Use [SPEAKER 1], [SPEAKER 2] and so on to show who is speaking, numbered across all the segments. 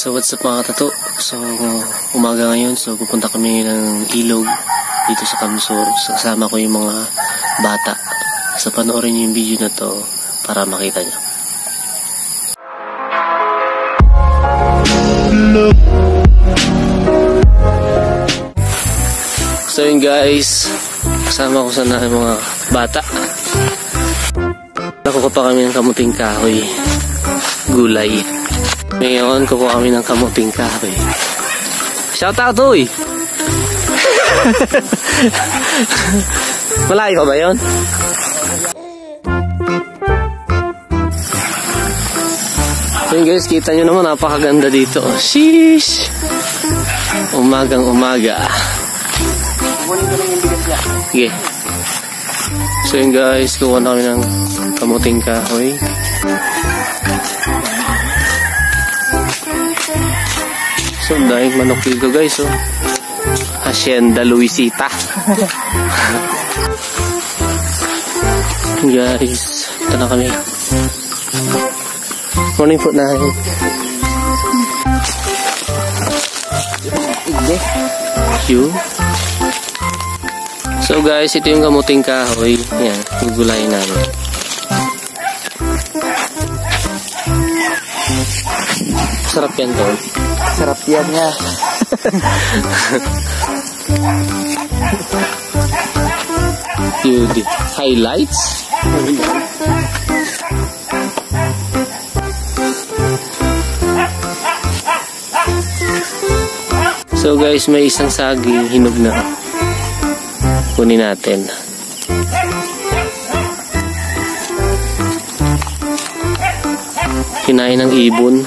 [SPEAKER 1] So what's up mga katato? So umaga ngayon, so pupunta kami ng ilog dito sa Kamsur. So kasama ko yung mga bata. So panoorin nyo yung video na to para makita nyo. So yun guys, kasama ko sana yung mga bata. Nakuha pa kami ng kamuting kahoy, gulay. Ngayon, kukuha kami ng kamuting kahoy. Shout out, uy! Malayo ka ba yun? So yun guys, kita nyo naman, napakaganda dito. Sheesh! Umagang umaga. Sige. So yun guys, kukuha na kami ng kamuting kahoy. So, dahil manok dito guys, oh. Hacienda Luisita. Guys, ito na kami. Morning po na. So guys, ito yung kamuting kahoy. Yan, gugulayin namin. Sarap yan to.
[SPEAKER 2] Sarap yan nga.
[SPEAKER 1] Yung highlights. So guys, may isang saging hinog na. Kunin natin. Kinain ng ibon.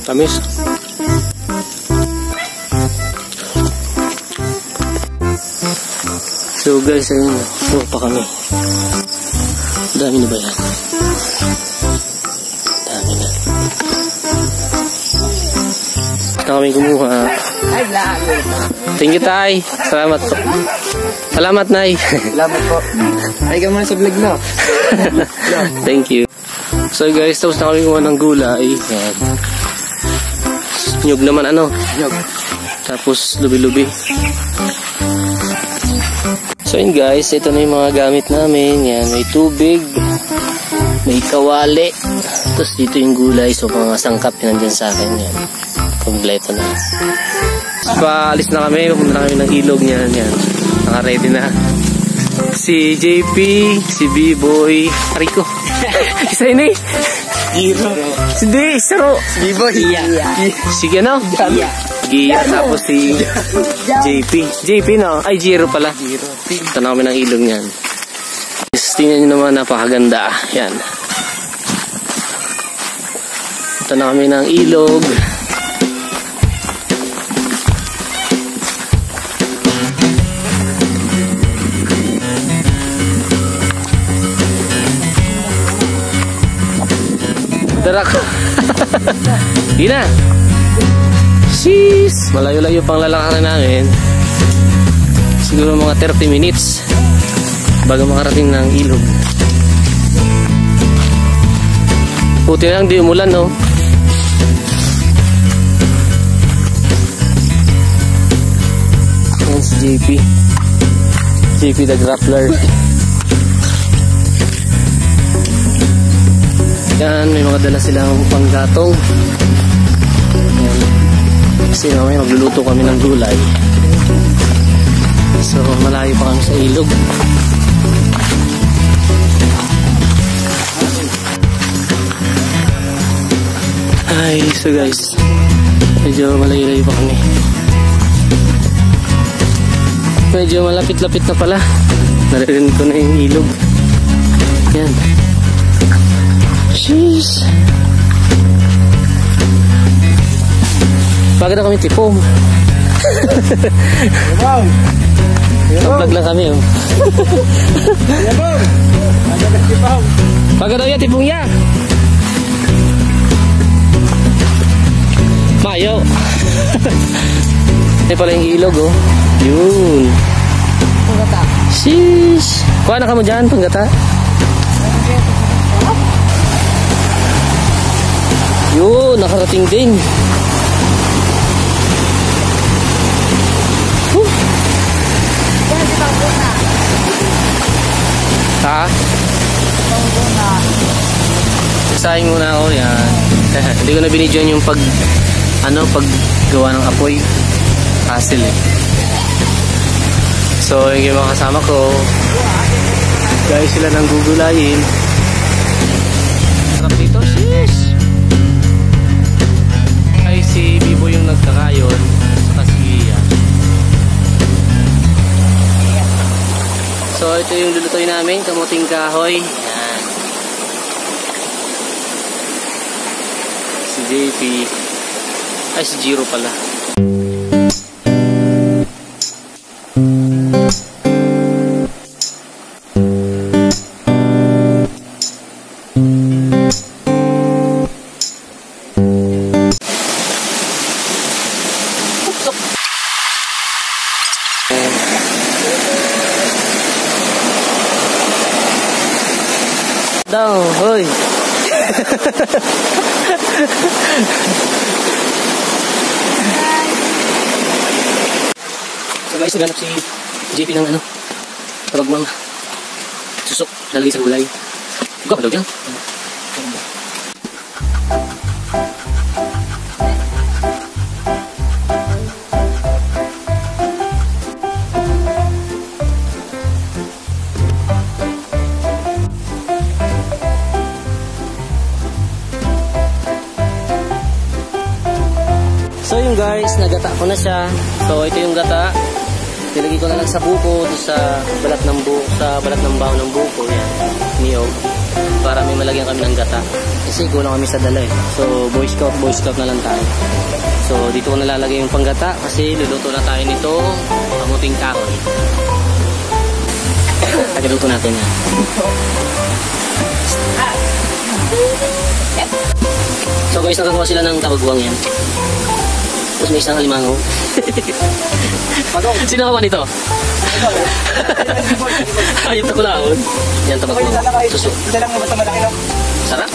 [SPEAKER 1] Tamis. So guys, ayun, kuha pa kami. Dami na ba yan? Dami na. Ito kami kumuha. Thank you, Tay. Salamat po. Salamat, Nay.
[SPEAKER 2] Salamat po. Ay ka muna sa vlog na.
[SPEAKER 1] Thank you. So guys, tapos na kami kumuha ng gulay. Yan. Nyug naman ano?
[SPEAKER 2] Nyug.
[SPEAKER 1] Tapos lubi-lubi. So yun guys, ito na yung mga gamit namin. Yan, may tubig, may kawali. Tapos dito yung gulay. So mga sangkap yun nandyan sa akin. Yan, kompleto na. Paalis na kami, pumunta na kami ng ilog niyan. Yan, naka-ready na. Si JP, si B-Boy, Rico. Isa yun eh.
[SPEAKER 2] Giro.
[SPEAKER 1] Hindi, Saro.
[SPEAKER 2] B-Boy.
[SPEAKER 1] Sige no? Gia. Tapos si JP. JP no? Ay, Giro pala.
[SPEAKER 2] Giro.
[SPEAKER 1] Ito na kami ng ilog niyan. Tingnan nyo naman, napakaganda. Yan. Ito na kami ng ilog. Darak. Di na. Sheesh. Malayo-layo pang lalakarin namin. Siguro mga 30 minutes bago makarating ng ilog. Puti na lang di umulan, no? Yan si JP. JP the Grappler. Yan, may mga dala silang panggatong. Yan. Kasi mamaya magluluto kami ng gulay. So malayo pa kami sa ilog. Ay, so guys, medyo malayo-layo pa kami. Medyo malapit-lapit na pala. Naririnig ko na yung ilog. Yan. Jeez. Pagod na kami tipong. Vlog lang kami, oh. Pagod daw yan, tipong ya. Mayo. Ito pala yung ilog, oh. Yun.
[SPEAKER 2] Panggata.
[SPEAKER 1] Sheesh. Kuha na ka mo dyan, panggata. Yun, nakarating din. Ha? Sasahin muna ako yan. Hindi ko na binidyoan yung paggawa ng apoy. Hassle eh. So yung mga kasama ko, guys, sila nang gugulayin. Sarap dito, sis. Ay, si Bibo yung nagkakayon. Saka si Gia. So ito yung lulutuin namin, kamuting kahoy. Yan. Si JP. Ay, si Jiro pala. Down, hoy. So guys, naghanap si JP ng tabagwang susok, lalagay sa gulay. Ikaw pa daw dyan. So yung guys, nagata ko na siya. So ito yung gata. Nilagay ko na lang sa buko, sa balat ng baon ng buko, yan. Niyog. Para may malagyan kami ng gata. Kasi kulang kami sa dala eh. So boy scout na lang tayo. So dito ko nalalagay yung panggata kasi luluto na tayo nito kamuting kahoy. Tagaluto natin yan. So guys, nagagawa sila ng tabagwang yan. Tapos may isang alimango. Sino kawan ito? Ayun ito ko laon. Yan tabagwang. Susok. Sarap.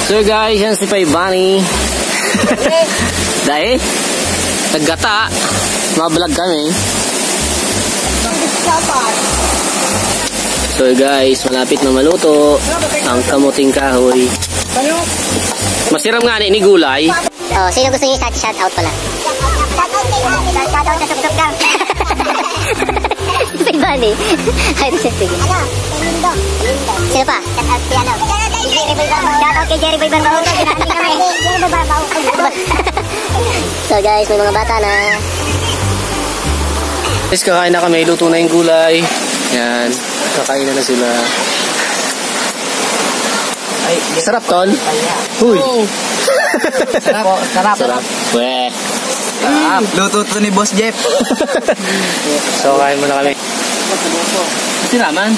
[SPEAKER 1] So guys, yan si Paibani. Dahil naggata. Mabalag kami. So guys, malapit na maluto ang kamuting kahoy. Masiram nga ni gulay.
[SPEAKER 3] Oh, sino gusto niyo shout out pala? Shout out sa Sub-Sub Gang. Si Bunny. Ay, sige. Sino pa? Shout out kay Jerry Boy Banbaw. Ginahandi kami. So guys, may mga bata na.
[SPEAKER 1] Guys, kakain na kami. Luto na yung gulay. Yan. Kakain na sila. Ay, sarap, Tol. Huy.
[SPEAKER 2] Sarap.
[SPEAKER 1] Sarap. Weh.
[SPEAKER 2] Sarap. Luto to ni Boss Jeff.
[SPEAKER 1] So, kain muna kami. Kasi naman.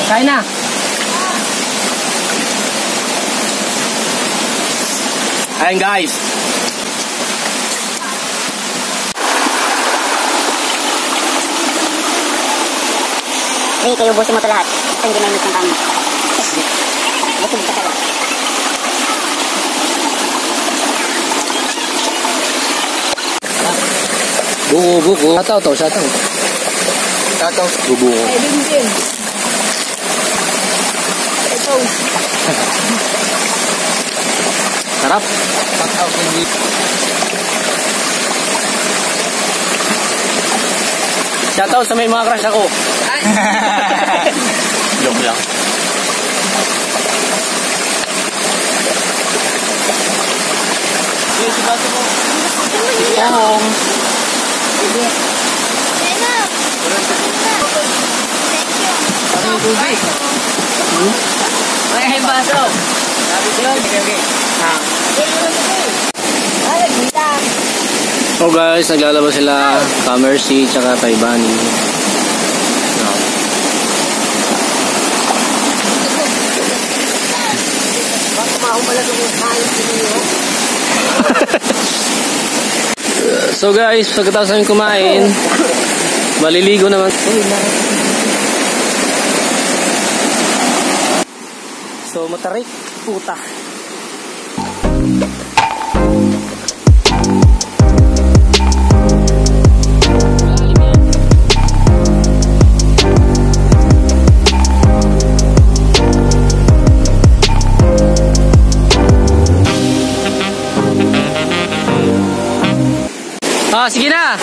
[SPEAKER 1] Kain na. Ayan, guys.
[SPEAKER 3] Hey, kayo ubusin mo ito lahat. Ito yung ginamit ng kami. Busog ka talaga.
[SPEAKER 1] Buko. Shoutout. Buko.
[SPEAKER 3] Ito.
[SPEAKER 1] Sarap. Shoutout sa may mga crush ako. Joke lang. Yes, bato mo. Tahong. Ano yung tubig? May baso. Sabi ko yun. Okay. So guys, naglalabas sila Kamercy tsaka Taibani. So guys, pagkatapos namin kumain, maliligo naman. So matarik, puta. Ah, sige na.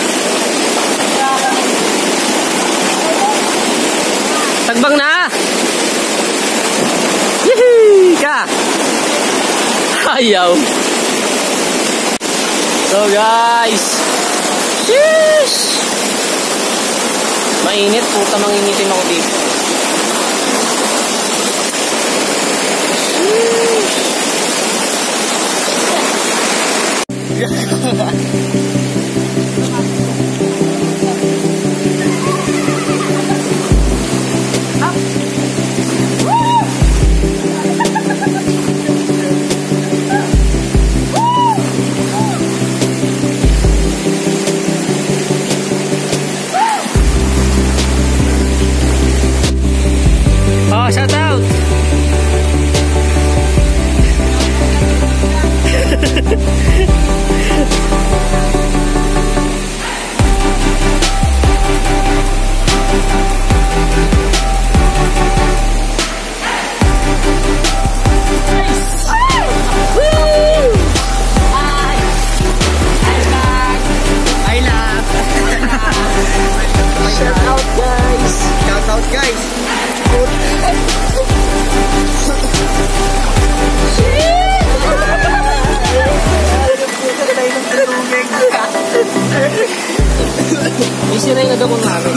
[SPEAKER 1] Tagbang na. Yehey! Ka. Ayaw. So guys. Sheesh. Mainit. Puta, manginitin ako dito. Oh, shout out.
[SPEAKER 2] Shout out guys.
[SPEAKER 1] May siray na gamon namin.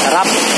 [SPEAKER 1] Sarap.